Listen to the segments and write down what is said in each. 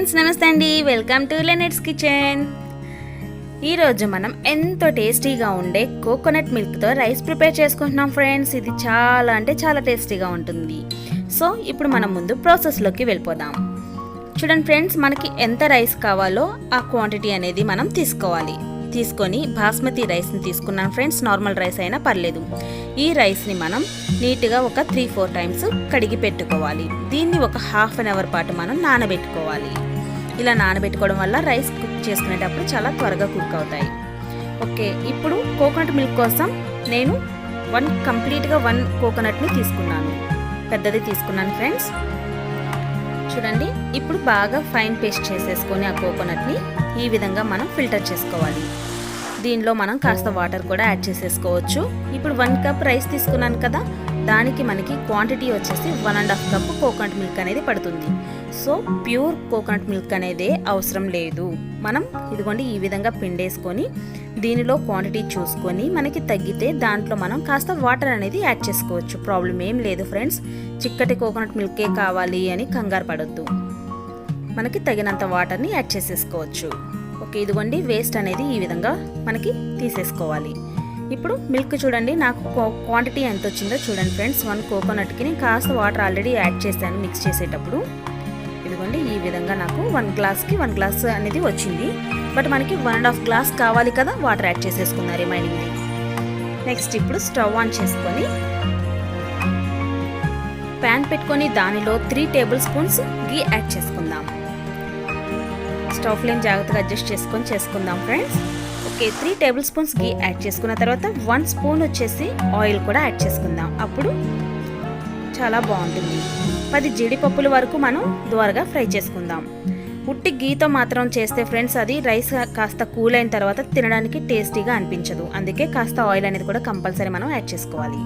Friends, నమస్తే అండి. Welcome to లెనెట్స్ కిచెన్. ఈరోజు మనం ఎంతో టేస్టీగా ఉండే కోకోనట్ మిల్క్తో రైస్ ప్రిపేర్ చేసుకుంటున్నాం ఫ్రెండ్స్. ఇది చాలా అంటే చాలా టేస్టీగా ఉంటుంది. సో ఇప్పుడు మనం ముందు ప్రాసెస్లోకి వెళ్ళిపోదాం. చూడండి ఫ్రెండ్స్, మనకి ఎంత రైస్ కావాలో ఆ క్వాంటిటీ అనేది మనం తీసుకొని బాస్మతి రైస్ని తీసుకున్నాను ఫ్రెండ్స్. నార్మల్ రైస్ అయినా పర్లేదు. ఈ రైస్ని మనం నీట్గా ఒక 3-4 టైమ్స్ కడిగి పెట్టుకోవాలి. దీన్ని ఒక హాఫ్ అన్ అవర్ పాటు మనం నానబెట్టుకోవాలి. ఇలా నానబెట్టుకోవడం వల్ల రైస్ కుక్ చేసుకునేటప్పుడు చాలా త్వరగా కుక్ అవుతాయి. ఓకే, ఇప్పుడు కోకోనట్ మిల్క్ కోసం నేను కంప్లీట్గా 1 కోకోనట్ని తీసుకున్నాను. పెద్దది తీసుకున్నాను ఫ్రెండ్స్. చూడండి, ఇప్పుడు బాగా ఫైన్ పేస్ట్ చేసేసుకొని ఆ కోకోనట్ని ఈ విధంగా మనం ఫిల్టర్ చేసుకోవాలి. దీనిలో మనం కాస్త వాటర్ కూడా యాడ్ చేసేసుకోవచ్చు. ఇప్పుడు 1 కప్ రైస్ తీసుకున్నాను కదా, దానికి మనకి క్వాంటిటీ వచ్చేసి 1.5 కప్ కోకోనట్ మిల్క్ అనేది పడుతుంది. సో ప్యూర్ కోకోనట్ మిల్క్ అనేది అవసరం లేదు. మనం ఇదిగోండి ఈ విధంగా పిండేసుకొని దీనిలో క్వాంటిటీ చూసుకొని మనకి తగ్గితే దాంట్లో మనం కాస్త వాటర్ అనేది యాడ్ చేసుకోవచ్చు. ప్రాబ్లం ఏం లేదు ఫ్రెండ్స్. చిక్కటి కోకోనట్ మిల్కే కావాలి అని కంగారు పడొద్దు. మనకి తగినంత వాటర్ని యాడ్ చేసేసుకోవచ్చు. ఓకే, ఇదిగోండి వేస్ట్ అనేది ఈ విధంగా మనకి తీసేసుకోవాలి. ఇప్పుడు మిల్క్ చూడండి, నాకు క్వాంటిటీ ఎంత వచ్చిందో చూడండి ఫ్రెండ్స్. 1 కోకోనట్కి నేను కాస్త వాటర్ ఆల్రెడీ యాడ్ చేశాను మిక్స్ చేసేటప్పుడు. ఇదిగోండి ఈ విధంగా నాకు 1 గ్లాస్కి 1 గ్లాస్ అనేది వచ్చింది. బట్ మనకి 1.5 గ్లాస్ కావాలి కదా, వాటర్ యాడ్ చేసేసుకున్నా రిమైనింగ్ని. నెక్స్ట్ ఇప్పుడు స్టవ్ ఆన్ చేసుకొని ప్యాన్ పెట్టుకొని దానిలో 3 టేబుల్ స్పూన్స్ గీ యాడ్ చేసుకుందాం. స్టవ్ ఫ్లేమ్ జాగ్రత్తగా అడ్జస్ట్ చేసుకుందాం ఫ్రెండ్స్. ఓకే, 3 టేబుల్ స్పూన్స్ గీ యాడ్ చేసుకున్న తర్వాత 1 స్పూన్ వచ్చేసి ఆయిల్ కూడా యాడ్ చేసుకుందాం. అప్పుడు చాలా బాగుంటుంది. 10 జీడిపప్పుల వరకు మనం ద్వారగా ఫ్రై చేసుకుందాం. ఉట్టి గీతో మాత్రం చేస్తే ఫ్రెండ్స్ అది రైస్ కాస్త కూల్ అయిన తర్వాత తినడానికి టేస్టీగా అనిపించదు. అందుకే కాస్త ఆయిల్ అనేది కూడా కంపల్సరీ మనం యాడ్ చేసుకోవాలి.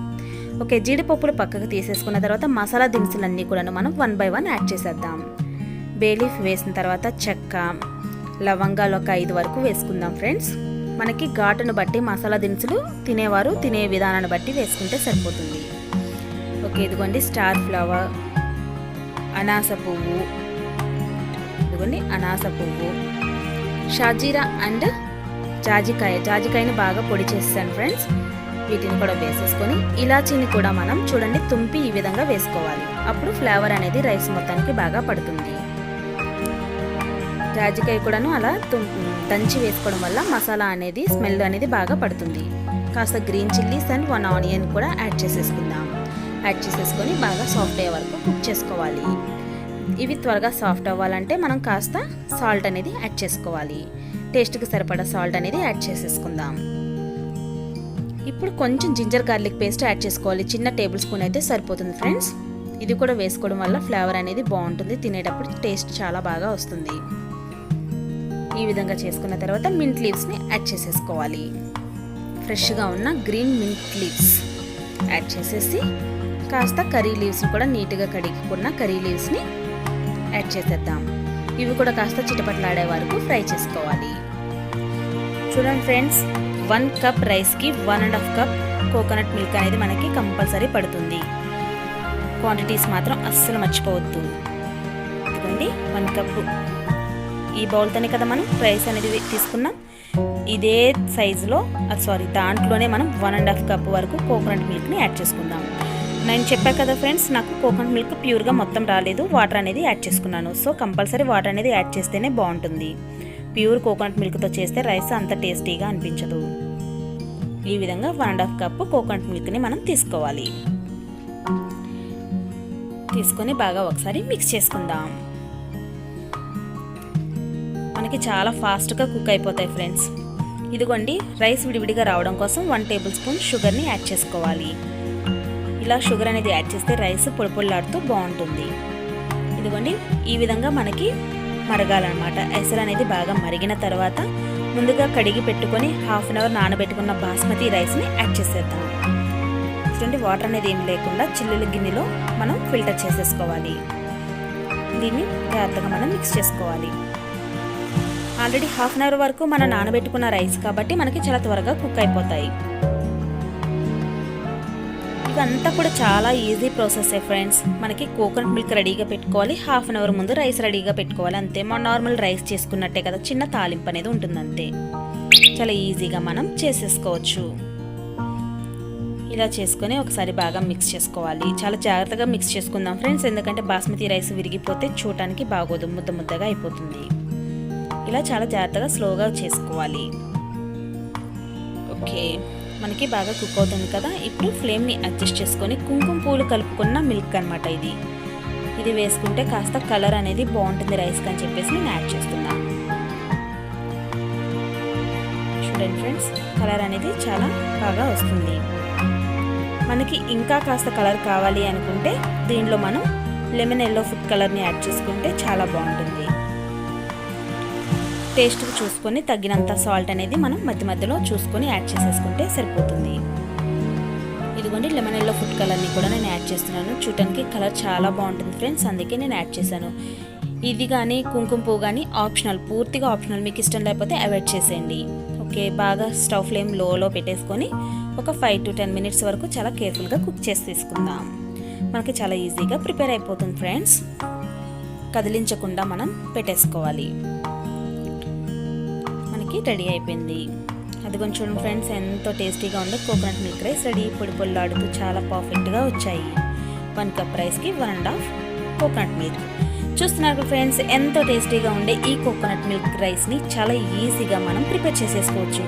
ఓకే, జీడిపప్పులు పక్కకు తీసేసుకున్న తర్వాత మసాలా దినుసులన్నీ కూడా మనం 1 by 1 యాడ్ చేసేద్దాం. బేలీఫ్ వేసిన తర్వాత చెక్క, లవంగాలు ఒక 5 వరకు వేసుకుందాం ఫ్రెండ్స్. మనకి ఘాటును బట్టి మసాలా దినుసులు తినేవారు తినే విధానాన్ని బట్టి వేసుకుంటే సరిపోతుంది. ఓకే, ఇదిగోండి స్టార్ ఫ్లవర్, అనాస పువ్వు, షాజీరా అండ్ జాజికాయని బాగా పొడి చేస్తాను ఫ్రెండ్స్. వీటిని కూడా వేసేసుకొని ఇలాచీని కూడా మనం చూడండి తుంపి ఈ విధంగా వేసుకోవాలి. అప్పుడు ఫ్లేవర్ అనేది రైస్ మొత్తానికి బాగా పడుతుంది. జాజికాయ కూడాను అలా దంచి వేసుకోవడం వల్ల మసాలా అనేది స్మెల్ అనేది బాగా పడుతుంది. కాస్త గ్రీన్ చిల్లీస్ అండ్ 1 ఆనియన్ కూడా యాడ్ చేసేసుకుందాం. యాడ్ చేసేసుకొని బాగా సాఫ్ట్ అయ్యే వరకు కుక్ చేసుకోవాలి. ఇవి త్వరగా సాఫ్ట్ అవ్వాలంటే మనం కాస్త సాల్ట్ అనేది యాడ్ చేసుకోవాలి. టేస్ట్కి సరిపడా సాల్ట్ అనేది యాడ్ చేసేసుకుందాం. ఇప్పుడు కొంచెం జింజర్ గార్లిక్ పేస్ట్ యాడ్ చేసుకోవాలి. చిన్న టేబుల్ స్పూన్ అయితే సరిపోతుంది ఫ్రెండ్స్. ఇది కూడా వేసుకోవడం వల్ల ఫ్లేవర్ అనేది బాగుంటుంది. తినేటప్పుడు టేస్ట్ చాలా బాగా వస్తుంది. ఈ విధంగా చేసుకున్న తర్వాత మింట్ లీవ్స్ని యాడ్ చేసేసుకోవాలి. ఫ్రెష్గా ఉన్న గ్రీన్ మింట్ లీవ్స్ యాడ్ చేసేసి కాస్త కర్రీ లీవ్స్ని కూడా నీట్గా కడిగికున్న కర్రీ లీవ్స్ని యాడ్ చేసేద్దాం. ఇవి కూడా కాస్త చిటపట్లాడే వరకు ఫ్రై చేసుకోవాలి. చూడండి ఫ్రెండ్స్, 1 కప్ రైస్కి 1.5 కప్ కోకోనట్ మిల్క్ అనేది మనకి కంపల్సరీ పడుతుంది. క్వాంటిటీస్ మాత్రం అస్సలు మర్చిపోవద్దు. ఇదిగోండి 1 కప్పు ఈ బౌల్తోనే కదా మనం రైస్ అనేది తీసుకున్నాం. ఇదే సైజులో దాంట్లోనే మనం 1.5 కప్ వరకు కోకోనట్ మిల్క్ని యాడ్ చేసుకుందాం. నేను చెప్పాను కదా ఫ్రెండ్స్, నాకు కోకోనట్ మిల్క్ ప్యూర్గా మొత్తం రాలేదు, వాటర్ అనేది యాడ్ చేసుకున్నాను. సో కంపల్సరీ వాటర్ అనేది యాడ్ చేస్తేనే బాగుంటుంది. ప్యూర్ కోకోనట్ మిల్క్తో చేస్తే రైస్ అంత టేస్టీగా అనిపించదు. ఈ విధంగా 1.5 కప్ కోకోనట్ మిల్క్ని మనం తీసుకోవాలి. తీసుకొని బాగా ఒకసారి మిక్స్ చేసుకుందాం. మనకి చాలా ఫాస్ట్గా కుక్ అయిపోతాయి ఫ్రెండ్స్. ఇదిగోండి రైస్ విడివిడిగా రావడం కోసం 1 టేబుల్ స్పూన్ షుగర్ని యాడ్ చేసుకోవాలి. ఇలా షుగర్ అనేది యాడ్ చేస్తే రైస్ పొడిపొడిలాడుతూ బాగుంటుంది. ఇదిగోండి ఈ విధంగా మనకి మరగాలన్నమాట. ఎసరు అనేది బాగా మరిగిన తర్వాత ముందుగా కడిగి పెట్టుకొని హాఫ్ అన్ అవర్ నానబెట్టుకున్న బాస్మతి రైస్ని యాడ్ చేసేద్దాం. చూడండి వాటర్ అనేది ఏం లేకుండా చిల్లుల గిన్నెలో మనం ఫిల్టర్ చేసేసుకోవాలి. దీన్ని జాగ్రత్తగా మనం మిక్స్ చేసుకోవాలి. ఆల్రెడీ హాఫ్ అన్ అవర్ వరకు మనం నానబెట్టుకున్న రైస్ కాబట్టి మనకి చాలా త్వరగా కుక్ అయిపోతాయి. ఇవంతా కూడా చాలా ఈజీ ప్రాసెస్ ఫ్రెండ్స్. మనకి కోకోనట్ మిల్క్ రెడీగా పెట్టుకోవాలి, హాఫ్ అన్ అవర్ ముందు రైస్ రెడీగా పెట్టుకోవాలి అంతే. మన నార్మల్ రైస్ చేసుకున్నట్టే కదా, చిన్న తాలింపు అనేది ఉంటుంది అంతే. చాలా ఈజీగా మనం చేసేసుకోవచ్చు. ఇలా చేసుకొని ఒకసారి బాగా మిక్స్ చేసుకోవాలి. చాలా జాగ్రత్తగా మిక్స్ చేసుకుందాం ఫ్రెండ్స్, ఎందుకంటే బాస్మతి రైస్ విరిగిపోతే చూడటానికి బాగోదు, ముద్ద ముద్దగా అయిపోతుంది. ఇలా చాలా జాగ్రత్తగా స్లోగా చేసుకోవాలి. ఓకే, మనకి బాగా కుక్ అవుతుంది కదా. ఇప్పుడు ఫ్లేమ్ని అడ్జస్ట్ చేసుకొని కుంకుమ పూలు కలుపుకున్న మిల్క్ అనమాట ఇది వేసుకుంటే కాస్త కలర్ అనేది బాగుంటుంది రైస్కి అని చెప్పేసి నేను యాడ్ చేస్తున్నాను. చూడండి ఫ్రెండ్స్, కలర్ అనేది చాలా బాగా వస్తుంది. మనకి ఇంకా కాస్త కలర్ కావాలి అనుకుంటే దీనిలో మనం లెమన్ ఎల్లో ఫుడ్ కలర్ని యాడ్ చేసుకుంటే చాలా బాగుంటుంది. టేస్ట్ చూసుకొని తగినంత సాల్ట్ అనేది మనం మధ్య మధ్యలో చూసుకొని యాడ్ చేసేసుకుంటే సరిపోతుంది. ఇదిగోండి, లెమన్ ఎల్లో ఫుడ్ కలర్ని కూడా నేను యాడ్ చేస్తున్నాను. చూడటానికి కలర్ చాలా బాగుంటుంది ఫ్రెండ్స్, అందుకే నేను యాడ్ చేశాను. ఇది కానీ కుంకుమ పువ్వు కానీ ఆప్షనల్, పూర్తిగా ఆప్షనల్. మీకు ఇష్టం లేకపోతే అవాయిడ్ చేసేయండి. ఓకే, బాగా స్టవ్ ఫ్లేమ్ లోలో పెట్టేసుకొని ఒక 5 to 10 minutes వరకు చాలా కేర్ఫుల్గా కుక్ చేసి తీసుకుందాం. మనకి చాలా ఈజీగా ప్రిపేర్ అయిపోతుంది ఫ్రెండ్స్. కదిలించకుండా మనం పెట్టేసుకోవాలి. మనకి రెడీ అయిపోయింది. అది కొంచెం చూడండి ఫ్రెండ్స్, ఎంతో టేస్టీగా ఉందో కోకోనట్ మిల్క్ రైస్ రెడీ. పొడి పొల్లాడుతూ చాలా పర్ఫెక్ట్గా వచ్చాయి. 1 cup రైస్కి 1.5 కోకోనట్ మిల్క్. చూస్తున్నారు ఫ్రెండ్స్, ఎంతో టేస్టీగా ఉండే ఈ కోకోనట్ మిల్క్ రైస్ని చాలా ఈజీగా మనం ప్రిపేర్ చేసేసుకోవచ్చు.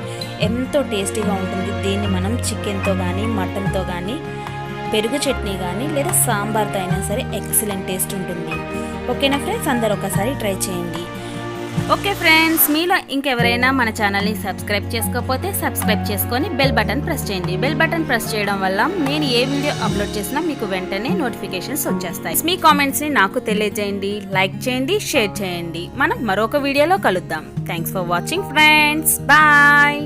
ఎంతో టేస్టీగా ఉంటుంది. దీన్ని మనం చికెన్తో కానీ మటన్తో కానీ పెరుగు చట్నీ కానీ లేదా సాంబార్తో అయినా సరే ఎక్సలెంట్ టేస్ట్ ఉంటుంది. ఓకేనా ఫ్రెండ్స్, అందరూ ఒకసారి ట్రై చేయండి. ఓకే ఫ్రెండ్స్, మీలో ఇంకెవరైనా మన ఛానల్ని సబ్స్క్రైబ్ చేసుకోకపోతే సబ్స్క్రైబ్ చేసుకొని బెల్ బటన్ ప్రెస్ చేయండి. బెల్ బటన్ ప్రెస్ చేయడం వల్ల నేను ఏ వీడియో అప్లోడ్ చేసినా మీకు వెంటనే నోటిఫికేషన్స్ వచ్చేస్తాయి. మీ కామెంట్స్ని నాకు తెలియజేయండి, లైక్ చేయండి, షేర్ చేయండి. మనం మరొక వీడియోలో కలుద్దాం. Thanks for watching friends, bye.